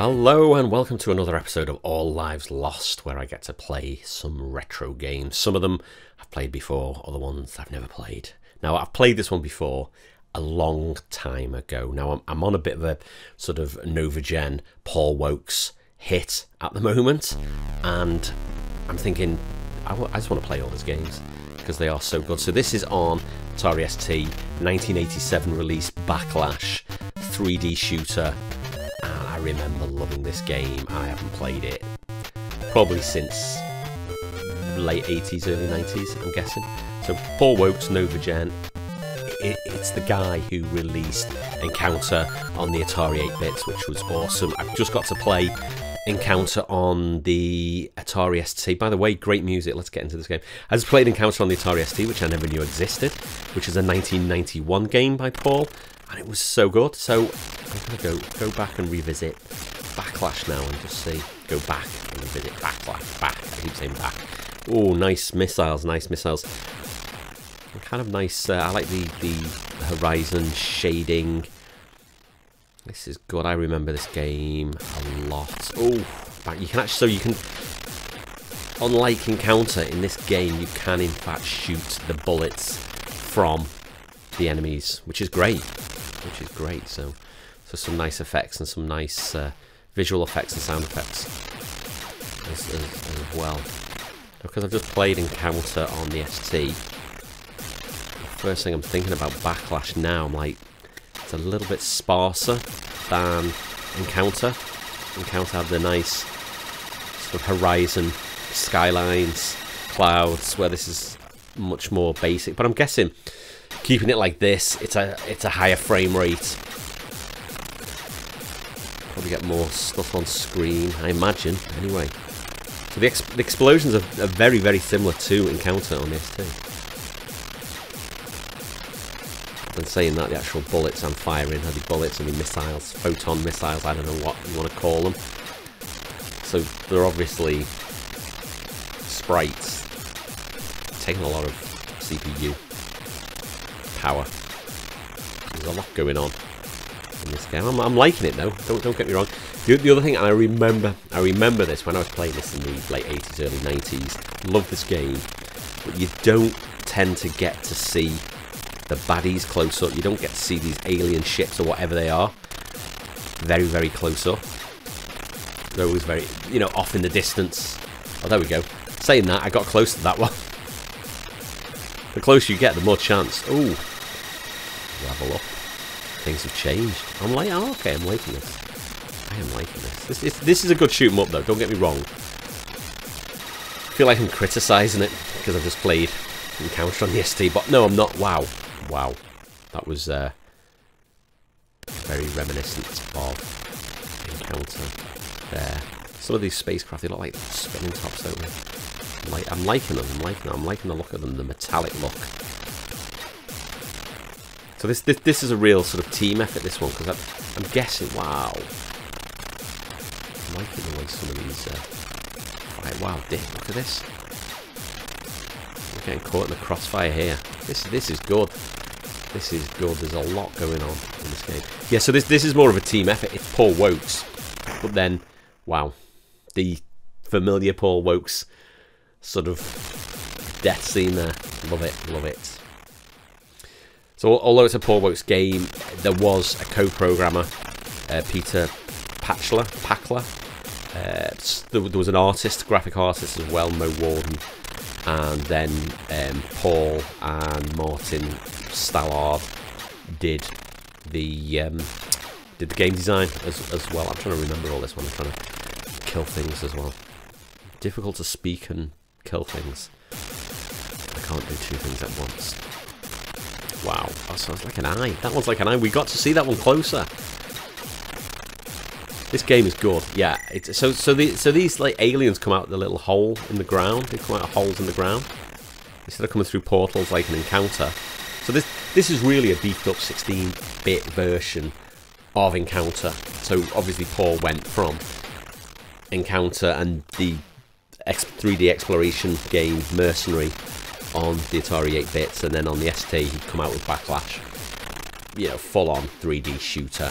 Hello and welcome to another episode of All Lives Lost, where I get to play some retro games. Some of them I've played before, other ones I've never played. Now, I've played this one before a long time ago. Now, I'm on a bit of a sort of Nova-Gen Paul Woakes hit at the moment, and I'm thinking I just want to play all these games because they are so good. So this is on Atari ST, 1987 release, Backlash, 3D shooter. I remember loving this game. I haven't played it probably since late 80s, early 90s, I'm guessing. So Paul Woakes, Nova-Gen. It's the guy who released Encounter on the Atari 8-bits, which was awesome. I've just got to play Encounter on the Atari ST. By the way, great music. Let's get into this game. I just played Encounter on the Atari ST, which I never knew existed, which is a 1991 game by Paul, and it was so good. So I'm going to go back and revisit Backlash now and just see. Go back and revisit Backlash. Back. I keep saying back. Oh, nice missiles, nice missiles. Kind of nice. I like the horizon shading. This is good. I remember this game a lot. Oh, you can actually, so you can, unlike Encounter, in this game you can in fact shoot the bullets from the enemies, which is great. So some nice effects and some nice visual effects and sound effects as well. Because I've just played Encounter on the ST. First thing I'm thinking about Backlash now, I'm like, it's a little bit sparser than Encounter. Encounter had the nice sort of horizon, skylines, clouds, where this is much more basic. But I'm guessing keeping it like this, it's a higher frame rate. Probably get more stuff on screen, I imagine. Anyway, so the explosions are very, very similar to Encounter on the ST. And saying that, the actual bullets I'm firing are the bullets and the missiles, photon missiles, I don't know what you want to call them. So they're obviously sprites, taking a lot of CPU power. There's a lot going on in this game. I'm liking it though. Don't get me wrong. The other thing, and I remember this when I was playing this in the late 80s, early 90s. Love this game, but you don't tend to get to see the baddies close up. You don't get to see these alien ships or whatever they are very, very close up. They're always very, off in the distance. Oh, there we go. Saying that, I got close to that one. The closer you get, the more chance. Ooh, level up. Things have changed. I'm like, oh, okay, I'm liking this. I am liking this. This is a good shoot 'em up, though. Don't get me wrong. I feel like I'm criticising it because I've just played Encounter on the ST, but no, I'm not. Wow, that was very reminiscent of Encounter. There, some of these spacecraft, they look like spinning tops, don't they? I'm liking them. I'm liking the look of them, the metallic look. So this is a real sort of team effort, this one, because I'm guessing. Wow, I'm liking the way some of these. Right, wow, look at this. I'm getting caught in the crossfire here. This is good. This is good. There's a lot going on in this game. Yeah, so this is more of a team effort. It's Paul Woakes, but then, wow, the familiar Paul Woakes sort of death scene there. Love it. So although it's a Paul Woakes game, there was a co-programmer, Peter Packler. There was an artist, graphic artist as well, Mo Warden, and then Paul and Martin Stallard did the game design as well. I'm trying to remember all this one. I'm trying to kill things as well. Difficult to speak and kill things. I can't do two things at once. Wow, that sounds like an eye. That one's like an eye. We got to see that one closer. This game is good. Yeah. So these like aliens come out the little hole in the ground. They come out of holes in the ground instead of coming through portals like an Encounter. So this is really a beefed up 16-bit version of Encounter. So obviously Paul went from Encounter and the 3D exploration game Mercenary on the Atari 8-bits, and then on the ST he'd come out with Backlash. you know, full-on 3D shooter.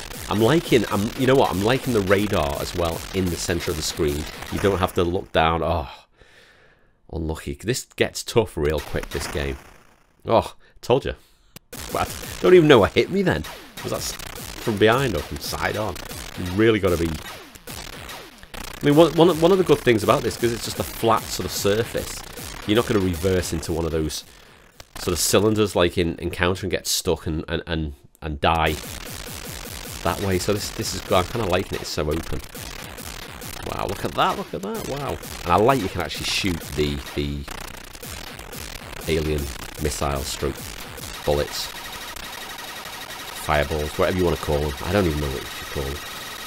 You know what? I'm liking the radar as well in the center of the screen. You don't have to look down. Oh, unlucky. This gets tough real quick, this game. Oh, told you. I don't even know what hit me then. Was that from behind or from side on? You really got to be... I mean, one of the good things about this, because it's just a flat sort of surface, you're not going to reverse into one of those sort of cylinders like in Encounter and get stuck and die that way. So this is good. I'm kind of liking it. It's so open. Wow, look at that, wow. And I like you can actually shoot the alien missile stroke bullets, fireballs, whatever you want to call them. I don't even know what you should call them.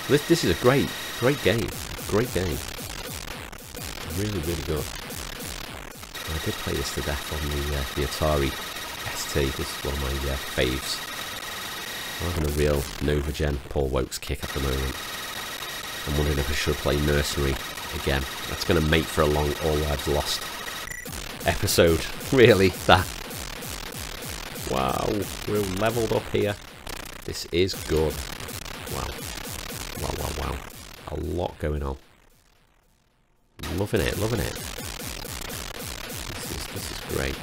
This is a great game. Great game. Really, really good. I did play this to death on the Atari ST. This is one of my faves. I'm having a real Nova Gen Paul Woakes kick at the moment. I'm wondering if I should play Mercenary again. That's going to make for a long All Lives Lost episode. Really, that. Wow, we're leveled up here. This is good. Wow. Wow. A lot going on. Loving it. This is great.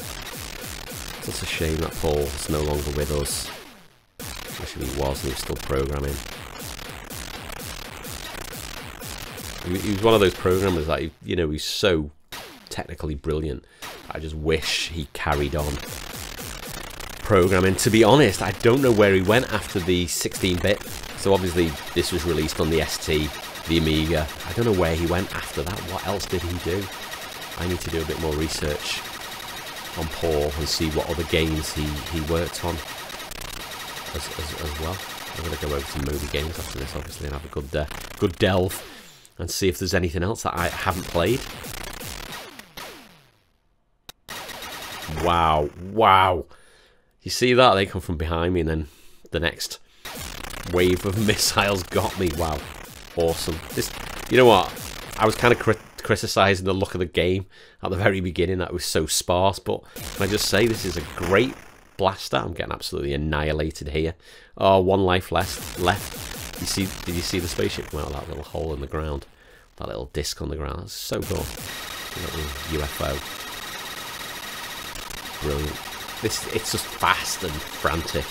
It's just a shame that Paul's no longer with us. Wish he was and he was still programming. He was one of those programmers that, you know, he's so technically brilliant. I just wish he carried on programming. To be honest, I don't know where he went after the 16-bit. So obviously this was released on the ST, the Amiga. I don't know where he went after that. What else did he do? I need to do a bit more research on Paul and see what other games he worked on as well. I'm going to go over some Moby Games after this, obviously, and have a good delve and see if there's anything else that I haven't played. Wow. You see that? They come from behind me and then the next wave of missiles got me. Wow. Awesome. This, you know what? I was kind of criticising the look of the game at the very beginning. That was so sparse, but can I just say this is a great blaster? I'm getting absolutely annihilated here. Oh, one life left. Did you see the spaceship come out of that little hole in the ground? That little disc on the ground. That's so cool. Little UFO. Brilliant. It's just fast and frantic.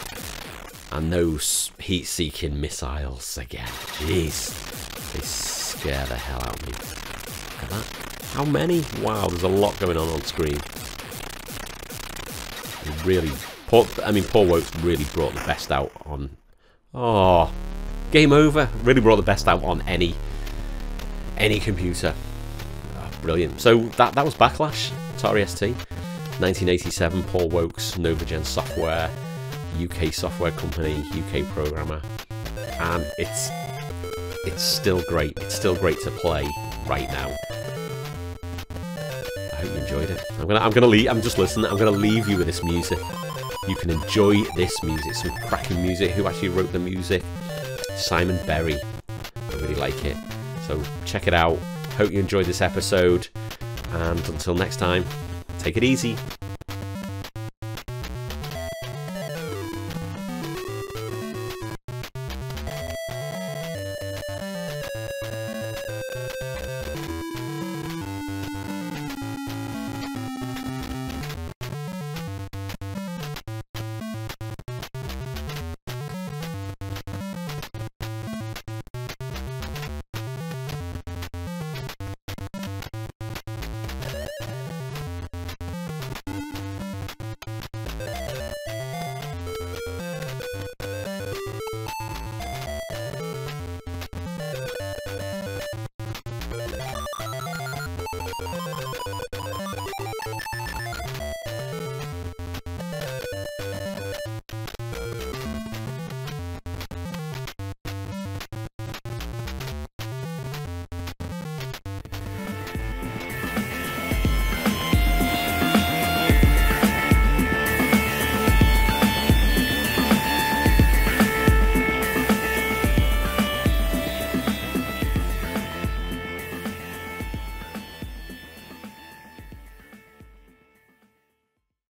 And those heat-seeking missiles again. Jeez. They scare the hell out of me. Look at that. How many? Wow, there's a lot going on screen. Really, Paul Woakes really brought the best out on... Oh, game over. Really brought the best out on any computer. Oh, brilliant. So that was Backlash, Atari ST, 1987. Paul Woakes, Nova Gen Software, UK software company, UK programmer, and it's still great. It's still great to play right now. I hope you enjoyed it. I'm gonna leave. I'm just listening. I'm gonna leave you with this music. You can enjoy this music. Some cracking music. Who actually wrote the music? Simon Berry. I really like it. So check it out. Hope you enjoyed this episode. And until next time, take it easy.